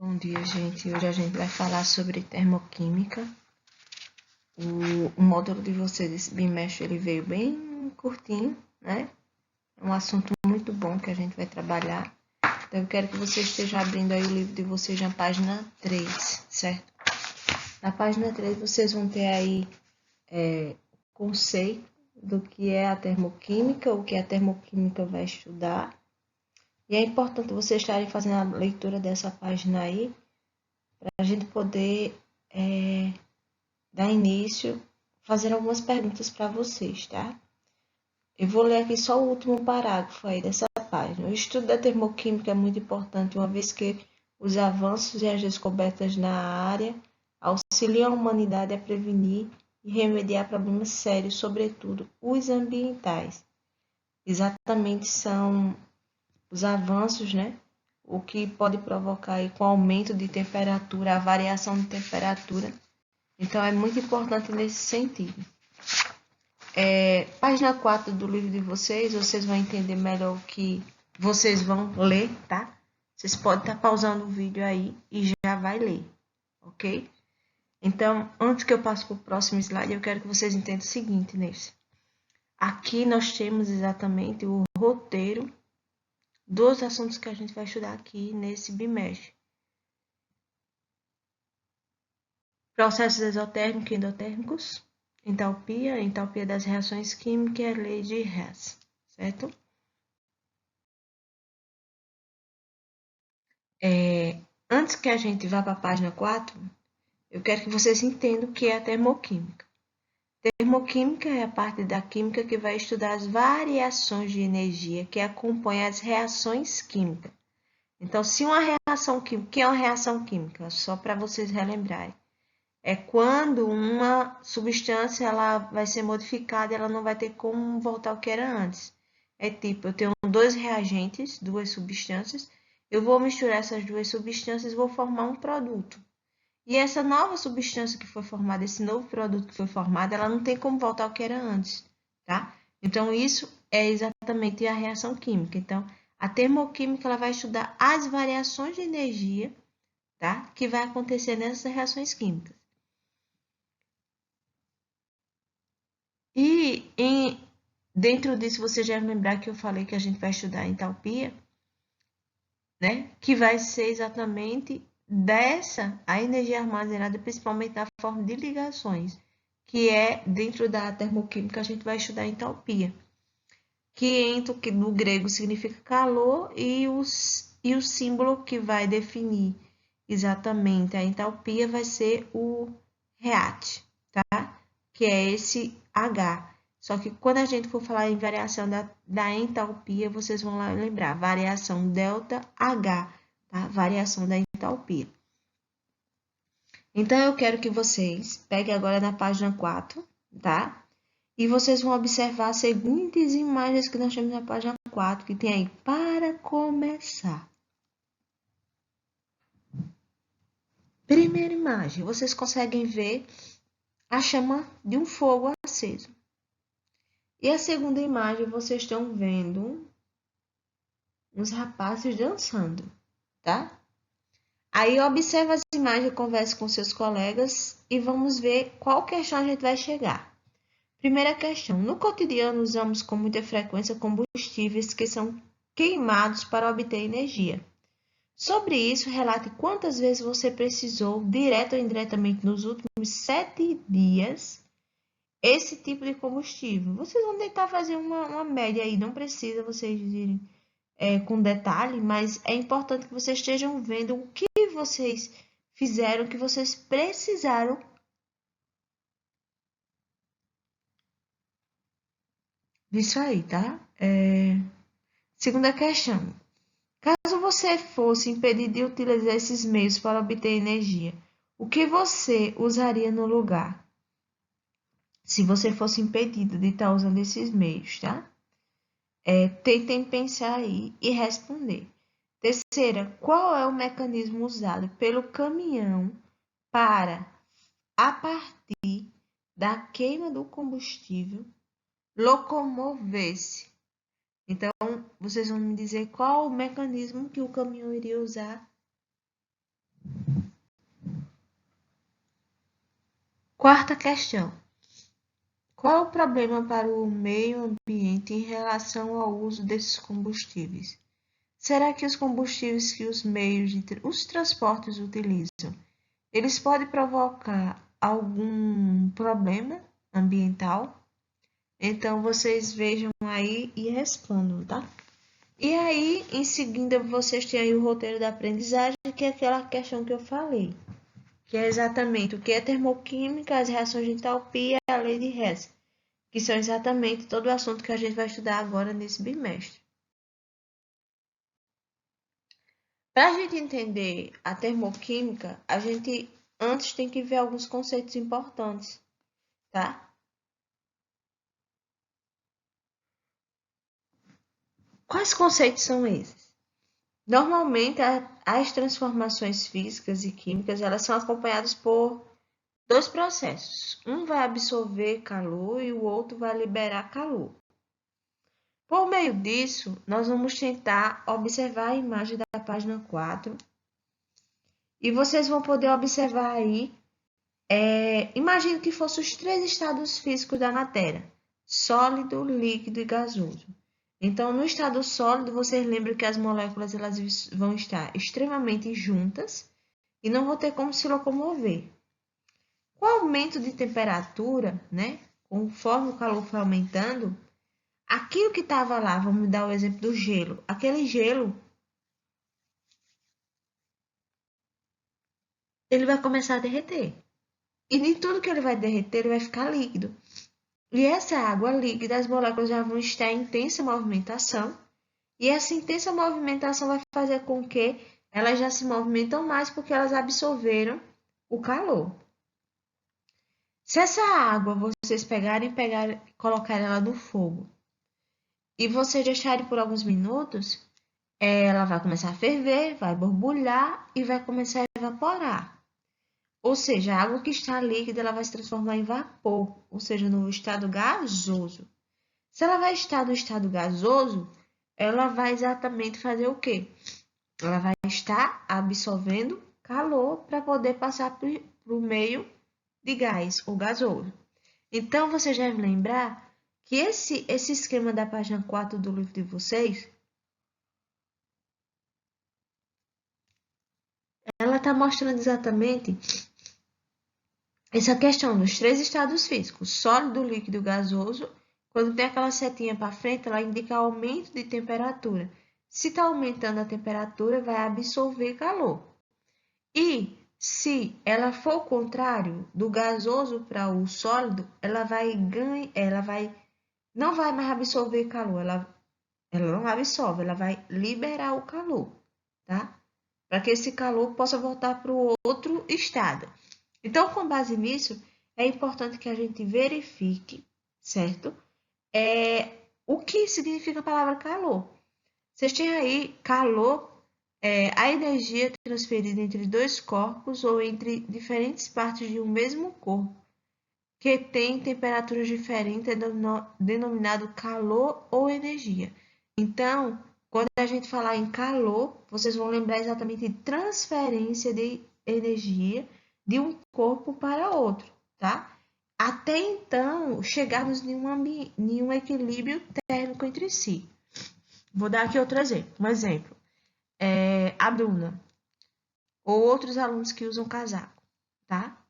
Bom dia, gente. Hoje a gente vai falar sobre termoquímica. O módulo de vocês desse bimestre ele veio bem curtinho, né? É um assunto muito bom que a gente vai trabalhar. Então, eu quero que você esteja abrindo aí o livro de vocês na página 3, certo? Na página 3 vocês vão ter aí conceito do que é a termoquímica, o que a termoquímica vai estudar. E é importante vocês estarem fazendo a leitura dessa página aí, para a gente poder dar início, fazer algumas perguntas para vocês, tá? Eu vou ler aqui só o último parágrafo aí dessa página. O estudo da termoquímica é muito importante, uma vez que os avanços e as descobertas na área auxiliam a humanidade a prevenir e remediar problemas sérios, sobretudo os ambientais. Exatamente são os avanços, né? O que pode provocar aí com o aumento de temperatura, a variação de temperatura. Então, é muito importante nesse sentido. Página 4 do livro de vocês vão entender melhor o que vocês vão ler, tá? Vocês podem estar pausando o vídeo aí e já vai ler, ok? Então, antes que eu passe para o próximo slide, eu quero que vocês entendam o seguinte nesse. Aqui nós temos exatamente o roteiro dos assuntos que a gente vai estudar aqui nesse bimestre. Processos exotérmicos e endotérmicos, entalpia das reações químicas e a lei de Hess, certo? Antes que a gente vá para a página 4, eu quero que vocês entendam o que é a termoquímica. Termoquímica é a parte da química que vai estudar as variações de energia que acompanham as reações químicas. Então, se uma reação química, o que é uma reação química? Só para vocês relembrarem. É quando uma substância ela vai ser modificada, ela não vai ter como voltar ao que era antes. É tipo, eu tenho dois reagentes, duas substâncias, eu vou misturar essas duas substâncias e vou formar um produto. E essa nova substância que foi formada, esse novo produto que foi formado, ela não tem como voltar ao que era antes, tá? Então, isso é exatamente a reação química. Então, a termoquímica ela vai estudar as variações de energia, tá? Que vai acontecer nessas reações químicas. E dentro disso, você já vai lembrar que eu falei que a gente vai estudar a entalpia, né? Que vai ser exatamente a energia armazenada, principalmente na forma de ligações, que é dentro da termoquímica a gente vai estudar a entalpia, que no grego significa calor e o símbolo que vai definir exatamente a entalpia vai ser o reat, tá? Que é esse H. Só que quando a gente for falar em variação da entalpia, vocês vão lá lembrar, variação delta H, tá? Variação da entalpia. Então, eu quero que vocês peguem agora na página 4, tá? E vocês vão observar as seguintes imagens que nós temos na página 4, que tem aí, para começar. Primeira imagem, vocês conseguem ver a chama de um fogo aceso. E a segunda imagem, vocês estão vendo uns rapazes dançando, tá? Aí observa as imagens, converse com seus colegas e vamos ver qual questão a gente vai chegar. Primeira questão. No cotidiano usamos com muita frequência combustíveis que são queimados para obter energia. Sobre isso, relate quantas vezes você precisou, direto ou indiretamente, nos últimos 7 dias, esse tipo de combustível. Vocês vão tentar fazer uma média aí, não precisa vocês direm com detalhe, mas é importante que vocês estejam vendo o que vocês fizeram, o que vocês precisaram disso aí, tá? Segunda questão. Caso você fosse impedido de utilizar esses meios para obter energia, o que você usaria no lugar? Se você fosse impedido de estar usando esses meios, tá? Tentem pensar aí e responder. Terceira, qual é o mecanismo usado pelo caminhão para, a partir da queima do combustível, locomover-se? Então, vocês vão me dizer qual o mecanismo que o caminhão iria usar Quarta questão. Qual é o problema para o meio ambiente em relação ao uso desses combustíveis? Será que os combustíveis que os transportes utilizam, eles podem provocar algum problema ambiental? Então, vocês vejam aí e respondam, tá? E aí, em seguida, vocês têm aí o roteiro da aprendizagem, que é aquela questão que eu falei, que é exatamente o que é termoquímica, as reações de entalpia e a lei de Hess, que são exatamente todo o assunto que a gente vai estudar agora nesse bimestre. Para a gente entender a termoquímica, a gente antes tem que ver alguns conceitos importantes, tá? Quais conceitos são esses? Normalmente, as transformações físicas e químicas, elas são acompanhadas por dois processos. Um vai absorver calor e o outro vai liberar calor. Por meio disso, nós vamos tentar observar a imagem da página 4 e vocês vão poder observar aí, imagine que fossem os três estados físicos da matéria: sólido, líquido e gasoso. Então, no estado sólido, vocês lembram que as moléculas elas vão estar extremamente juntas e não vão ter como se locomover. Com o aumento de temperatura, né, conforme o calor foi aumentando, aquilo que estava lá, vamos dar o exemplo do gelo, aquele gelo, ele vai começar a derreter. E de tudo que ele vai derreter, ele vai ficar líquido. E essa água líquida, as moléculas já vão estar em intensa movimentação, e essa intensa movimentação vai fazer com que elas já se movimentam mais porque elas absorveram o calor. Se essa água vocês pegarem e colocarem ela no fogo e vocês deixarem por alguns minutos, ela vai começar a ferver, vai borbulhar e vai começar a evaporar. Ou seja, a água que está líquida ela vai se transformar em vapor, ou seja, no estado gasoso. Se ela vai estar no estado gasoso, ela vai exatamente fazer o quê? Ela vai estar absorvendo calor para poder passar para o meio de gás ou gasoso. Então, você já deve lembrar que esse esquema da página 4 do livro de vocês, ela está mostrando exatamente essa questão dos três estados físicos, sólido, líquido e gasoso. Quando tem aquela setinha para frente, ela indica aumento de temperatura. Se está aumentando a temperatura, vai absorver calor. E se ela for o contrário, do gasoso para o sólido, não vai mais absorver calor, ela não absorve, ela vai liberar o calor, tá? Para que esse calor possa voltar para o outro estado. Então, com base nisso, é importante que a gente verifique, certo? O que significa a palavra calor. Vocês têm aí calor, a energia transferida entre dois corpos ou entre diferentes partes de um mesmo corpo, que tem temperaturas diferentes, é denominado calor ou energia. Então, quando a gente falar em calor, vocês vão lembrar exatamente de transferência de energia de um corpo para outro, tá? Até então, chegarmos em um equilíbrio térmico entre si. Vou dar aqui outro exemplo. Um exemplo, a Bruna ou outros alunos que usam casaco, tá?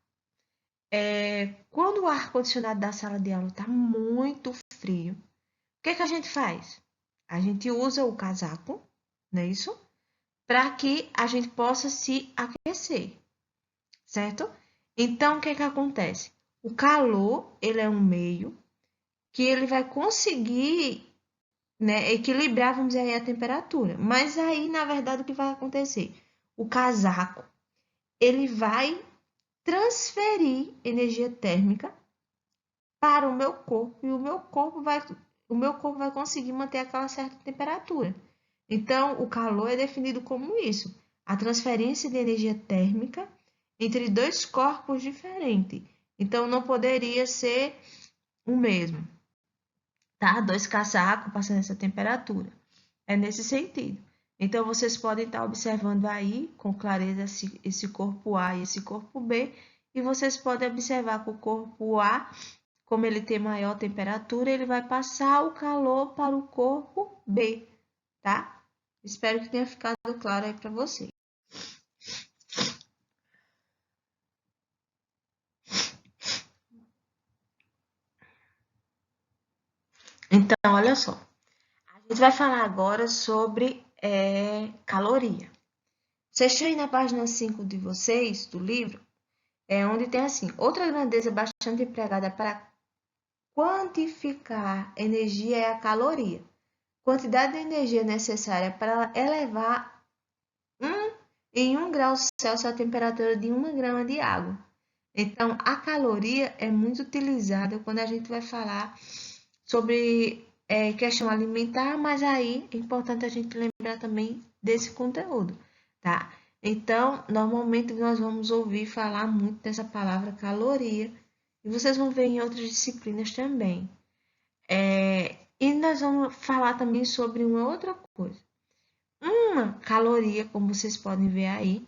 Quando o ar-condicionado da sala de aula está muito frio, o que a gente faz? A gente usa o casaco, não é isso? Para que a gente possa se aquecer, certo? Então, o que acontece? O calor, ele é um meio que ele vai conseguir, né, equilibrar, vamos dizer, a temperatura. Mas aí, na verdade, o que vai acontecer? O casaco, ele vai transferir energia térmica para o meu corpo e o meu corpo vai conseguir manter aquela certa temperatura. Então, o calor é definido como isso, a transferência de energia térmica entre dois corpos diferentes. Então, não poderia ser o mesmo, tá? Dois casacos passando essa temperatura. É nesse sentido. Então, vocês podem estar observando aí com clareza esse corpo A e esse corpo B, E vocês podem observar que o corpo A, como ele tem maior temperatura, ele vai passar o calor para o corpo B, tá? Espero que tenha ficado claro aí para vocês. Então, olha só. A gente vai falar agora sobre caloria. Vocês estão aí na página 5 de vocês, do livro, onde tem assim, outra grandeza bastante empregada para quantificar energia é a caloria. Quantidade de energia necessária para elevar em 1 grau Celsius a temperatura de 1 grama de água. Então, a caloria é muito utilizada quando a gente vai falar sobre questão alimentar, mas aí é importante a gente lembrar também desse conteúdo, tá? Então, normalmente nós vamos ouvir falar muito dessa palavra caloria, e vocês vão ver em outras disciplinas também. E nós vamos falar também sobre uma outra coisa. Uma caloria, como vocês podem ver aí,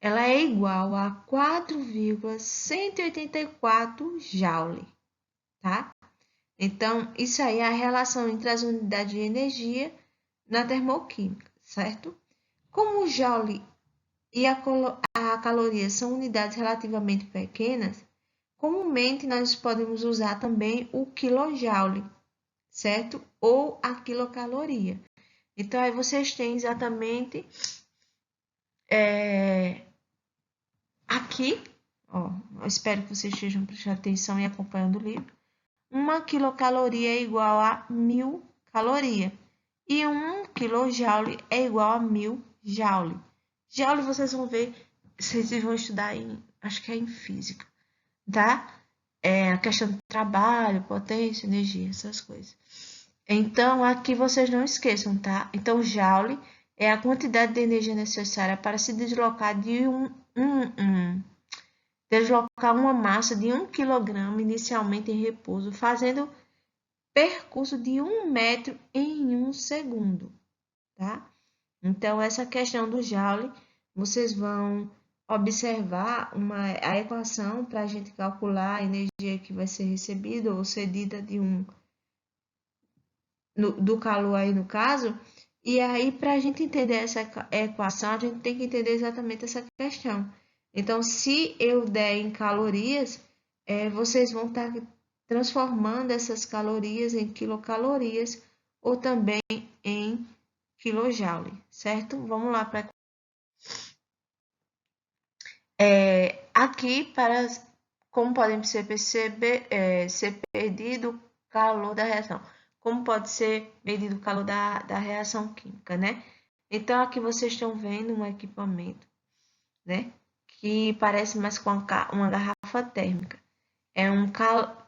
ela é igual a 4,184 joule, tá? Então, isso aí é a relação entre as unidades de energia na termoquímica, certo? Como o joule e a caloria são unidades relativamente pequenas, comumente nós podemos usar também o quilojoule, certo? Ou a quilocaloria. Então, aí vocês têm exatamente aqui, ó, eu espero que vocês estejam prestando atenção e acompanhando o livro. 1 quilocaloria é igual a 1000 calorias. E 1 kJ é igual a 1000 joule. Joule vocês vão ver, vocês vão estudar acho que é em física, tá? A questão do trabalho, potência, energia, essas coisas. Então, aqui vocês não esqueçam, tá? Então, joule é a quantidade de energia necessária para se deslocar de deslocar uma massa de 1 kg inicialmente em repouso, fazendo percurso de 1 metro em 1 segundo, tá? Então, essa questão do joule, vocês vão observar a equação para a gente calcular a energia que vai ser recebida ou cedida do calor aí no caso. E aí, para a gente entender essa equação, a gente tem que entender exatamente essa questão. Então, se eu der em calorias, vocês vão estar transformando essas calorias em quilocalorias ou também em quilojoule, certo? Vamos lá para aqui para como podem ser medido o calor da reação. Como pode ser medido o calor da reação química, né? Então aqui vocês estão vendo um equipamento, né? Que parece mais com uma garrafa térmica. É um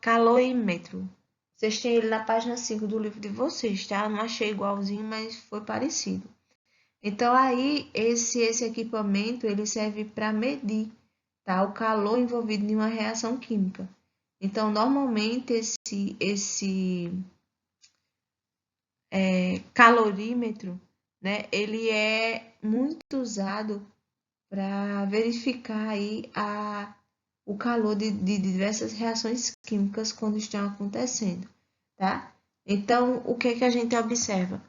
calorímetro. Vocês têm ele na página 5 do livro de vocês, tá? Não achei igualzinho, mas foi parecido. Então, aí, esse equipamento, ele serve para medir, tá? O calor envolvido em uma reação química. Então, normalmente, esse calorímetro, né? Ele é muito usado para verificar aí o calor de diversas reações químicas quando estão acontecendo, tá? Então, o que a gente observa?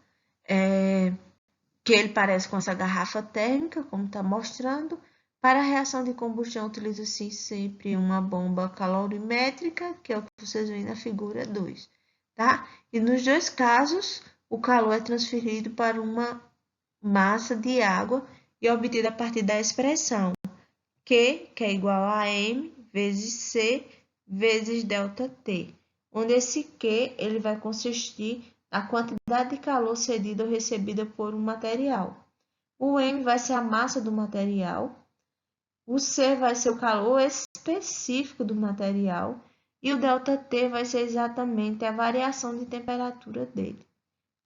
Que ele parece com essa garrafa térmica, como está mostrando. Para a reação de combustão, utiliza-se sempre uma bomba calorimétrica, que é o que vocês veem na figura 2, tá? E nos dois casos, o calor é transferido para uma massa de água e obtida a partir da expressão Q, que é igual a M vezes C vezes ΔT, onde esse Q ele vai consistir na quantidade de calor cedida ou recebida por um material. O M vai ser a massa do material, o C vai ser o calor específico do material e o ΔT vai ser exatamente a variação de temperatura dele,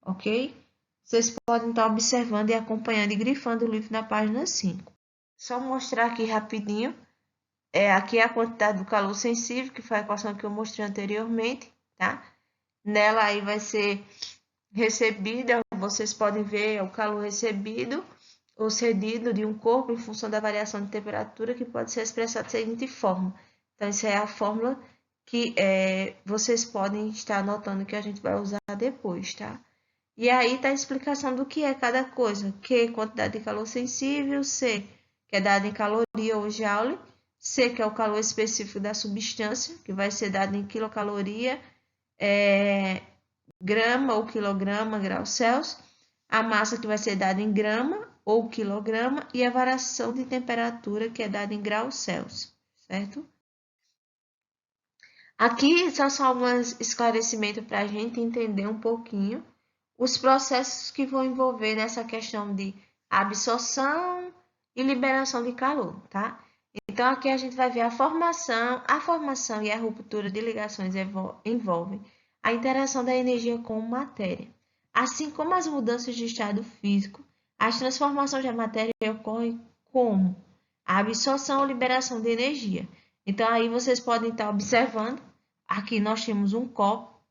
ok? Vocês podem estar observando e acompanhando e grifando o livro na página 5. Só mostrar aqui rapidinho. Aqui é a quantidade do calor sensível, que foi a equação que eu mostrei anteriormente, tá? Nela aí vai ser recebida, vocês podem ver o calor recebido ou cedido de um corpo em função da variação de temperatura, que pode ser expressada da seguinte forma. Então, isso é a fórmula que vocês podem estar anotando que a gente vai usar depois, tá? E aí está a explicação do que é cada coisa. Q, quantidade de calor sensível. C, que é dado em caloria ou joule. C, que é o calor específico da substância, que vai ser dado em quilocaloria, grama ou quilograma, grau Celsius. A massa, que vai ser dada em grama ou quilograma. E a variação de temperatura, que é dada em grau Celsius, certo? Aqui só alguns esclarecimentos para a gente entender um pouquinho os processos que vão envolver nessa questão de absorção e liberação de calor, tá? Então, aqui a gente vai ver a formação e a ruptura de ligações envolvem a interação da energia com matéria. Assim como as mudanças de estado físico, as transformações da matéria ocorrem como a absorção ou liberação de energia. Então, aí vocês podem estar observando, aqui nós temos um copo,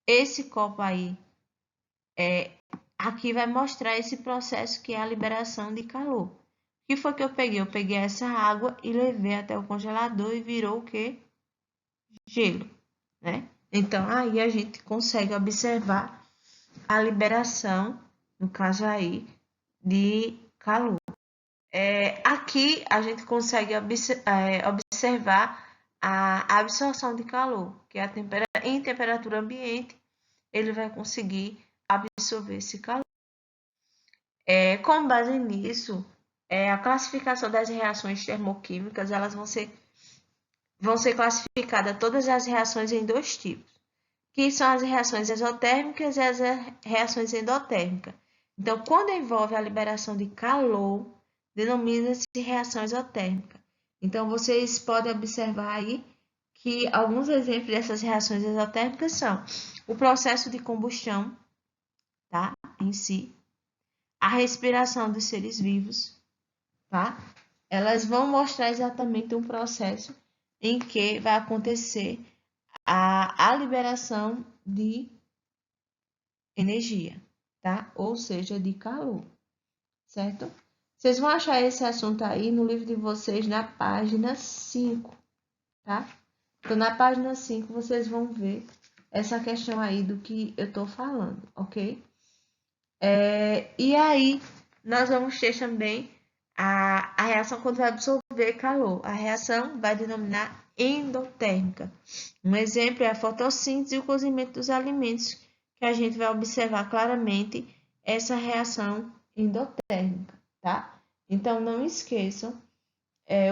esse copo aí aqui vai mostrar esse processo que é a liberação de calor. O que foi que eu peguei? Eu peguei essa água e levei até o congelador e virou o quê? Gelo, né? Então, aí a gente consegue observar a liberação, no caso aí, de calor. Aqui a gente consegue observar a absorção de calor, que é em temperatura ambiente, ele vai conseguir absorver esse calor. Com base nisso, a classificação das reações termoquímicas, elas vão ser classificadas todas as reações em dois tipos, que são as reações exotérmicas e as reações endotérmicas. Então, quando envolve a liberação de calor, denomina-se reação exotérmica. Então, vocês podem observar aí que alguns exemplos dessas reações exotérmicas são o processo de combustão, tá? Em si, a respiração dos seres vivos, tá? Elas vão mostrar exatamente um processo em que vai acontecer a liberação de energia, tá? Ou seja, de calor, certo? Vocês vão achar esse assunto aí no livro de vocês na página 5, tá? Então, na página 5, vocês vão ver essa questão aí do que eu tô falando, ok? E aí, nós vamos ter também a reação quando vai absorver calor. A reação vai denominar endotérmica. Um exemplo é a fotossíntese e o cozimento dos alimentos, que a gente vai observar claramente essa reação endotérmica, tá? Então, não esqueçam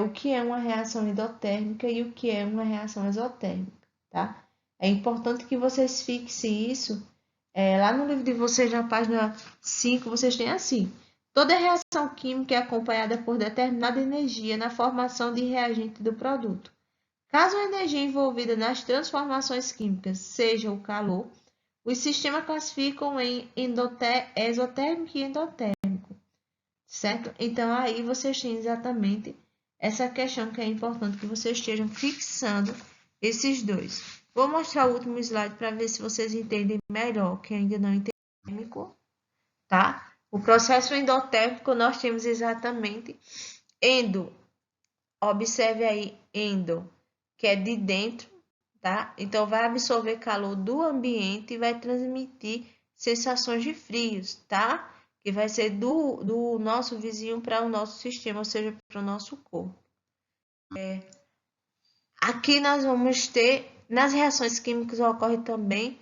o que é uma reação endotérmica e o que é uma reação exotérmica, tá? É importante que vocês fixem isso. Lá no livro de vocês, na página 5, vocês têm assim: toda reação química é acompanhada por determinada energia na formação de reagente do produto. Caso a energia envolvida nas transformações químicas seja o calor, os sistemas classificam em exotérmico e endotérmico, certo? Então, aí vocês têm exatamente essa questão que é importante que vocês estejam fixando esses dois. Vou mostrar o último slide para ver se vocês entendem melhor, que ainda não entendem, tá? O processo endotérmico nós temos exatamente endo. Observe aí endo, que é de dentro, tá? Então vai absorver calor do ambiente e vai transmitir sensações de frios, tá? Que vai ser do nosso vizinho para o nosso sistema, ou seja, para o nosso corpo. Aqui nós vamos ter, nas reações químicas ocorre também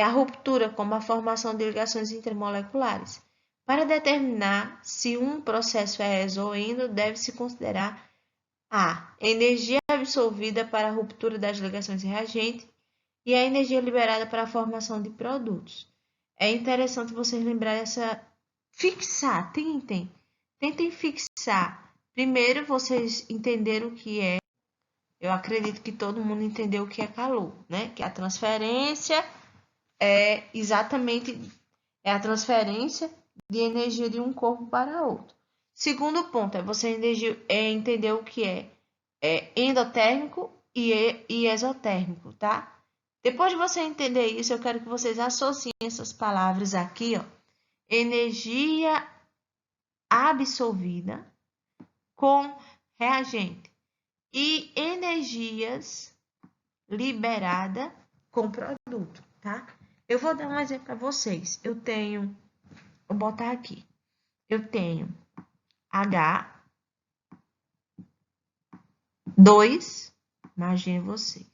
a ruptura, como a formação de ligações intermoleculares. Para determinar se um processo é exo ou endo, deve-se considerar a energia absorvida para a ruptura das ligações reagente e a energia liberada para a formação de produtos. É interessante vocês lembrarem fixar, tentem fixar. Primeiro vocês entenderam o que é. Eu acredito que todo mundo entendeu o que é calor, né? Que a transferência é exatamente a transferência de energia de um corpo para outro. Segundo ponto é você entender o que é endotérmico e exotérmico, tá? Depois de você entender isso, eu quero que vocês associem essas palavras aqui, ó. Energia absorvida com reagente e energias liberada com produto, tá? Eu vou dar um exemplo para vocês. Vou botar aqui. Eu tenho H2, imagine você,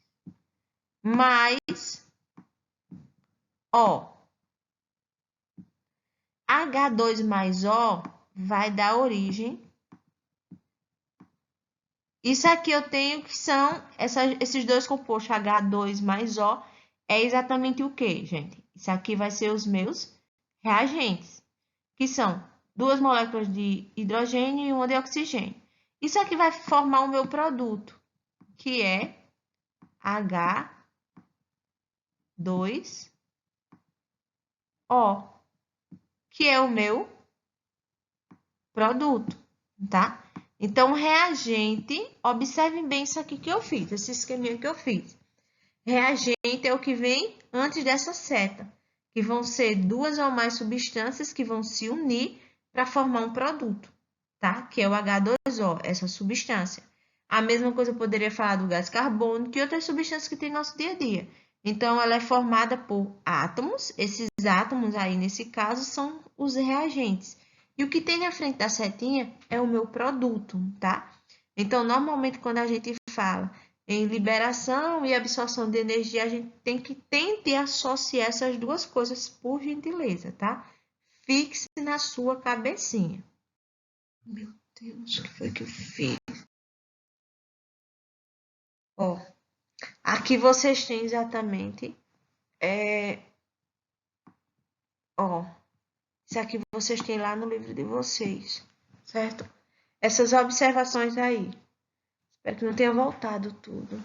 mais O. H2 mais O vai dar origem. Isso aqui eu tenho que são esses dois compostos, H2 mais O, é exatamente o que, gente? Isso aqui vai ser os meus reagentes, que são 2 moléculas de hidrogênio e uma de oxigênio. Isso aqui vai formar o meu produto, que é H2O, que é o meu produto, tá? Então, reagente, observem bem isso aqui que eu fiz, esse esqueminha que eu fiz. Reagente é o que vem antes dessa seta, que vão ser 2 ou mais substâncias que vão se unir para formar um produto, tá? Que é o H2O, essa substância. A mesma coisa eu poderia falar do gás carbônico e outras substâncias que tem no nosso dia a dia. Então, ela é formada por átomos, esses átomos aí, nesse caso, são os reagentes. E o que tem na frente da setinha é o meu produto, tá? Então, normalmente, quando a gente fala em liberação e absorção de energia, a gente tem que tentar associar essas duas coisas, por gentileza, tá? Fixe na sua cabecinha. Meu Deus, o que foi que eu fiz? Ó, aqui vocês têm exatamente, ó, isso aqui vocês têm lá no livro de vocês, certo? Essas observações aí. Espero que não tenha voltado tudo.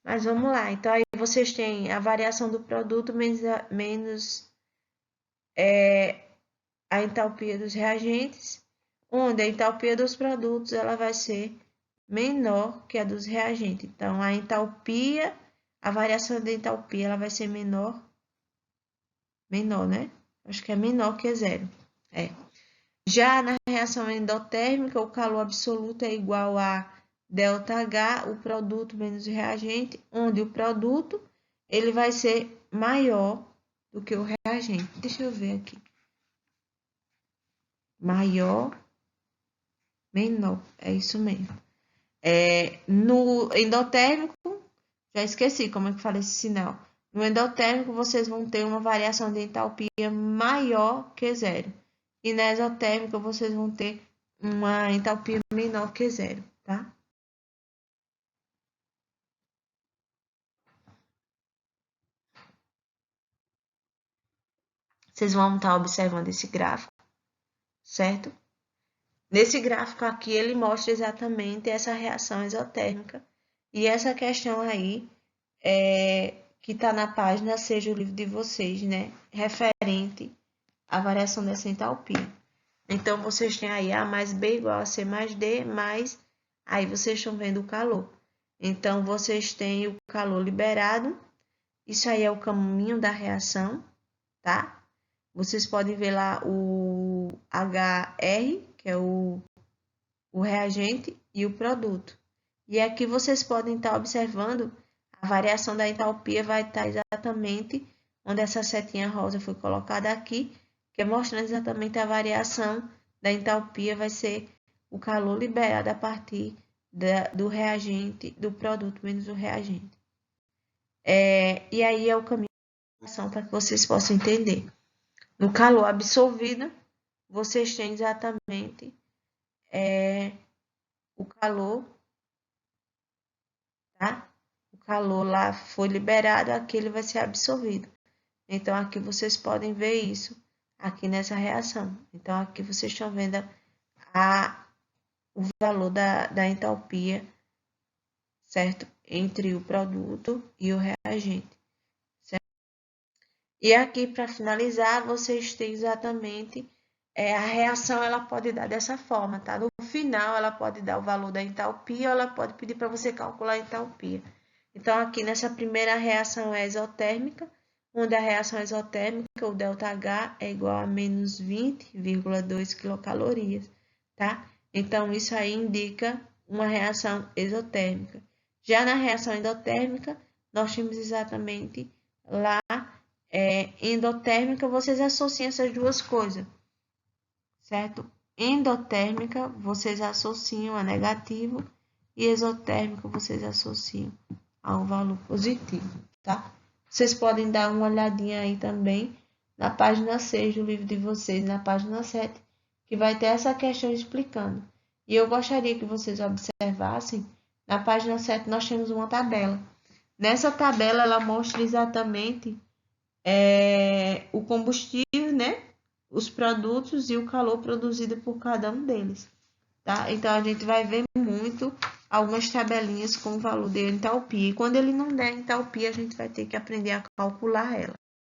Mas vamos lá. Então, aí vocês têm a variação do produto menos a entalpia dos reagentes, onde a entalpia dos produtos ela vai ser menor que a dos reagentes. Então, a variação da entalpia ela vai ser menor, né? Acho que é menor que zero. Já na reação endotérmica, o calor absoluto é igual a ΔH, o produto menos o reagente, onde o produto ele vai ser maior do que o reagente. Deixa eu ver aqui. Maior, menor, é isso mesmo. No endotérmico, já esqueci como é que fala esse sinal. No endotérmico, vocês vão ter uma variação de entalpia maior que zero. E na exotérmica, vocês vão ter uma entalpia menor que zero, tá? Vocês vão estar observando esse gráfico, certo? Nesse gráfico aqui, ele mostra exatamente essa reação exotérmica. E essa questão aí, que está na página, seja o livro de vocês, né? Referente à variação dessa entalpia. Então, vocês têm aí A mais B igual a C mais D, mais... Aí, vocês estão vendo o calor. Então, vocês têm o calor liberado. Isso aí é o caminho da reação, tá? Vocês podem ver lá o HR, que é o reagente, e o produto. E aqui vocês podem estar observando a variação da entalpia vai estar exatamente onde essa setinha rosa foi colocada aqui, que é mostrando exatamente a variação da entalpia, vai ser o calor liberado a partir do reagente, do produto menos o reagente. E aí é o caminho da reação para que vocês possam entender. No calor absorvido, vocês têm exatamente o calor, tá? O calor lá foi liberado, aqui ele vai ser absorvido. Então, aqui vocês podem ver isso, aqui nessa reação. Então, aqui vocês estão vendo o valor da entalpia, certo? Entre o produto e o reagente. Certo? E aqui, para finalizar, vocês têm exatamente a reação, ela pode dar dessa forma, tá? No final, ela pode dar o valor da entalpia ou ela pode pedir para você calcular a entalpia. Então, aqui nessa primeira reação é exotérmica, onde a reação exotérmica, o ΔH, é igual a menos 20,2 quilocalorias. tá? Então, isso aí indica uma reação exotérmica. Já na reação endotérmica, nós temos exatamente lá, endotérmica, vocês associam essas duas coisas, certo? Endotérmica, vocês associam a negativo, e exotérmica, vocês associam a um valor positivo, tá? Vocês podem dar uma olhadinha aí também na página 6 do livro de vocês, na página 7, que vai ter essa questão explicando. E eu gostaria que vocês observassem, na página 7 nós temos uma tabela. Nessa tabela ela mostra exatamente o combustível, né? Os produtos e o calor produzido por cada um deles, tá? Então a gente vai ver muito algumas tabelinhas com o valor de entalpia. E quando ele não der entalpia, a gente vai ter que aprender a calcular ela.